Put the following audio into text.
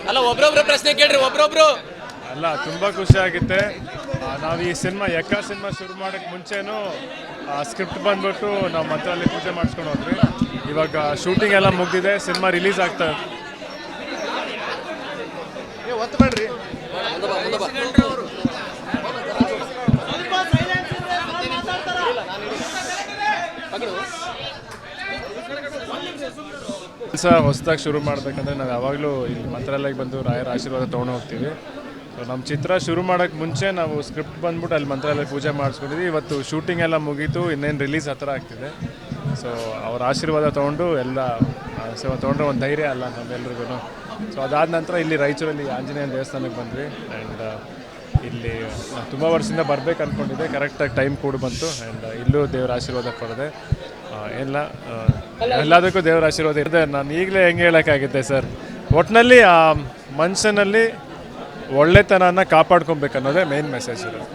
ಅಲ್ಲ ಒಬ್ರೊಬ್ರು ಪ್ರಶ್ನೆ ಕೇಳ್ರಿ ಒಬ್ರೊಬ್ರು. ಅಲ್ಲ ತುಂಬ ಖುಷಿ ಆಗುತ್ತೆ. ನಾವು ಈ ಸಿನಿಮಾ ಸಿನಿಮಾ ಶುರು ಮಾಡೋಕ್ಕೆ ಮುಂಚೆನೂ ಸ್ಕ್ರಿಪ್ಟ್ ಬಂದ್ಬಿಟ್ಟು ನಾವು ಮಂತ್ರಾಲಯ ಪೂಜೆ ಮಾಡಿಸ್ಕೊಂಡು ಹೋದ್ವಿ. ಇವಾಗ ಶೂಟಿಂಗ್ ಎಲ್ಲ ಮುಗಿದಿದೆ, ಸಿನಿಮಾ ರಿಲೀಸ್ ಆಗ್ತಾ ಇದೆ. ಕೆಲಸ ಹೊಸದಾಗಿ ಶುರು ಮಾಡಬೇಕಂದ್ರೆ ನಾವು ಯಾವಾಗಲೂ ಇಲ್ಲಿ ಮಂತ್ರಾಲಯಕ್ಕೆ ಬಂದು ರಾಯರ ಆಶೀರ್ವಾದ ತೊಗೊಂಡು ಹೋಗ್ತೀವಿ. ಸೊ ನಮ್ಮ ಚಿತ್ರ ಶುರು ಮಾಡೋಕ್ಕೆ ಮುಂಚೆ ನಾವು ಸ್ಕ್ರಿಪ್ಟ್ ಬಂದ್ಬಿಟ್ಟು ಅಲ್ಲಿ ಮಂತ್ರಾಲಯ ಪೂಜೆ ಮಾಡಿಸ್ಕೊಂಡಿದ್ವಿ. ಇವತ್ತು ಶೂಟಿಂಗ್ ಎಲ್ಲ ಮುಗೀತು, ಇನ್ನೇನು ರಿಲೀಸ್ ಹತ್ತಿರ ಆಗ್ತಿದೆ. ಸೊ ಅವ್ರ ಆಶೀರ್ವಾದ ತೊಗೊಂಡು ಎಲ್ಲ ತೊಗೊಂಡ್ರೆ ಒಂದು ಧೈರ್ಯ ಅಲ್ಲ ನಮ್ಮೆಲ್ರಿಗೂ. ಸೊ ಅದಾದ ನಂತರ ಇಲ್ಲಿ ರಾಯಚೂರಲ್ಲಿ ಆಂಜನೇಯ ದೇವಸ್ಥಾನಕ್ಕೆ ಬಂದ್ವಿ. ಆ್ಯಂಡ್ ಇಲ್ಲಿ ತುಂಬ ವರ್ಷದಿಂದ ಬರ್ಬೇಕು ಅಂದ್ಕೊಂಡಿದ್ದೆ, ಕರೆಕ್ಟಾಗಿ ಟೈಮ್ ಕೂಡ ಬಂತು. ಆ್ಯಂಡ್ ಇಲ್ಲೂ ದೇವರ ಆಶೀರ್ವಾದ ಪಡೆದೆ. ಎಲ್ಲ ಎಲ್ಲದಕ್ಕೂ ದೇವರ ಆಶೀರ್ವಾದ ಇರುತ್ತೆ. ನಾನು ಈಗಲೇ ಹೆಂಗೆ ಹೇಳೋಕ್ಕಾಗುತ್ತೆ ಸರ್, ಒಟ್ಟಿನಲ್ಲಿ ಆ ಮನುಷ್ಯನಲ್ಲಿ ಒಳ್ಳೆತನನ ಕಾಪಾಡ್ಕೊಬೇಕು ಅನ್ನೋದೇ ಮೇನ್ ಮೆಸೇಜ್ ಇರೋದು.